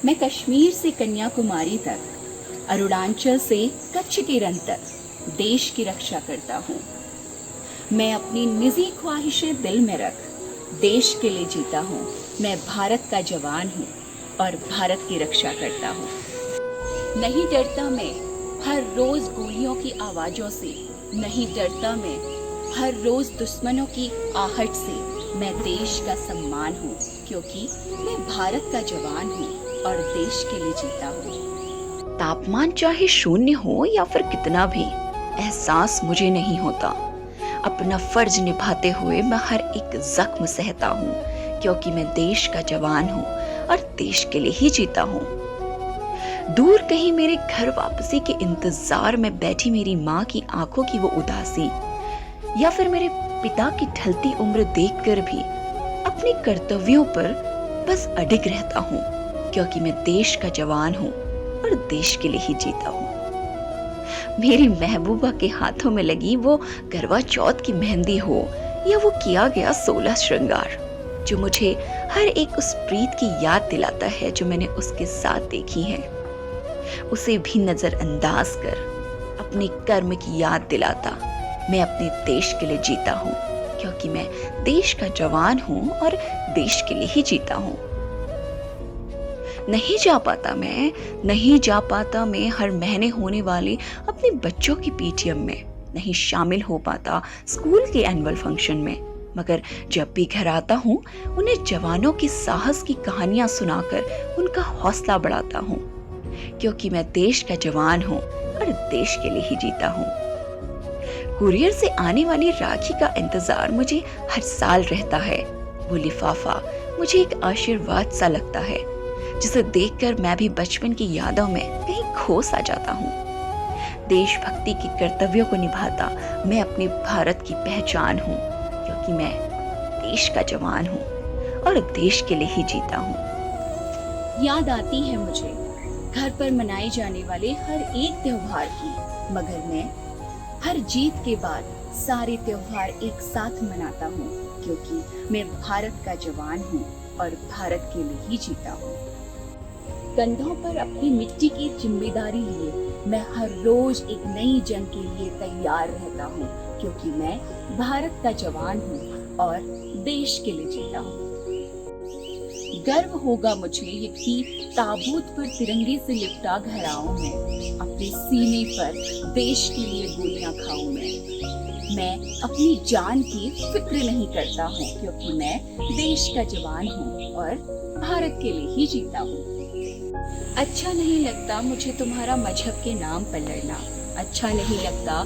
मैं कश्मीर से कन्याकुमारी तक, अरुणाचल से कच्छ के रण तक देश की रक्षा करता हूँ। मैं अपनी निजी ख्वाहिशें दिल में रख देश के लिए जीता हूँ। मैं भारत का जवान हूँ और भारत की रक्षा करता हूँ। नहीं डरता मैं हर रोज गोलियों की आवाजों से, नहीं डरता मैं हर रोज दुश्मनों की आहट से। मैं देश का सम्मान हूँ क्योंकि मैं भारत का जवान हूँ और देश के लिए जीता हूँ। तापमान चाहे शून्य हो या फिर कितना भी, एहसास मुझे नहीं होता। अपना फर्ज निभाते हुए मैं हर एक जख्म सहता हूँ क्योंकि मैं देश का जवान हूँ और देश के लिए ही जीता हूँ। दूर कहीं मेरे घर वापसी के इंतजार में बैठी मेरी माँ की आंखों की वो उदासी, या फिर मेरे पिता की ढलती उम्र देखकर भी अपने कर्तव्यों पर बस अडिग रहता हूँ क्योंकि मैं देश का जवान हूँ और देश के लिए ही जीता हूँ। मेरी महबूबा के हाथों में लगी वो करवा चौथ की मेहंदी हो या वो किया गया 16 श्रृंगार, जो मुझे हर एक उस प्रीत की याद दिलाता है जो मैंने उसके साथ देखी है। उसे भी नजरअंदाज कर अपने कर्म की याद दिलाता मैं अपने देश के लिए जीता हूँ क्योंकि मैं देश का जवान हूँ और देश के लिए ही जीता हूँ। नहीं जा पाता मैं हर महीने होने वाले अपने बच्चों की पीटीएम में, नहीं शामिल हो पाता स्कूल के एनुअल फंक्शन में, मगर जब भी घर आता हूँ उन्हें जवानों की साहस की कहानियां सुनाकर उनका हौसला बढ़ाता हूँ क्योंकि मैं देश का जवान हूँ और देश के लिए ही जीता हूँ। कुरियर से आने वाली राखी का इंतजार मुझे हर साल रहता है। वो लिफाफा मुझे एक आशीर्वाद सा लगता है जिसे देखकर मैं भी बचपन की यादों में कहीं खो सा जाता हूँ। देशभक्ति के कर्तव्यों को निभाता मैं अपने भारत की पहचान हूँ क्योंकि मैं देश का जवान हूँ और देश के लिए ही जीता हूँ। याद आती है मुझे घर पर मनाए जाने वाले हर एक त्योहार की, मगर मैं हर जीत के बाद सारे त्योहार एक साथ मनाता हूँ क्योंकि मैं भारत का जवान हूँ और भारत के लिए ही जीता हूँ। कंधों पर अपनी मिट्टी की जिम्मेदारी लिए मैं हर रोज एक नई जंग के लिए तैयार रहता हूँ क्योंकि मैं भारत का जवान हूँ और देश के लिए जीता हूँ। गर्व होगा मुझे ये कि ताबूत पर तिरंगे से लिपटा घराऊं मैं, अपने सीने पर देश के लिए गोलियां खाऊं मैं अपनी जान की फिक्र नहीं करता हूँ क्योंकि मैं देश का जवान हूँ और भारत के लिए ही जीता हूँ। अच्छा नहीं लगता मुझे तुम्हारा मजहब के नाम पर लड़ना, अच्छा नहीं लगता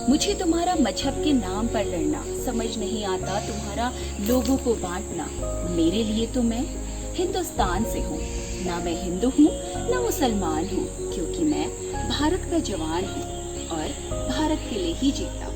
मुझे तुम्हारा मजहब के नाम पर लड़ना, समझ नहीं आता तुम्हारा लोगों को बांटना। मेरे लिए तो मैं हिंदुस्तान से हूँ, ना मैं हिंदू हूँ ना मुसलमान हूँ क्योंकि मैं भारत का जवान हूँ और भारत के लिए ही जीता हूँ।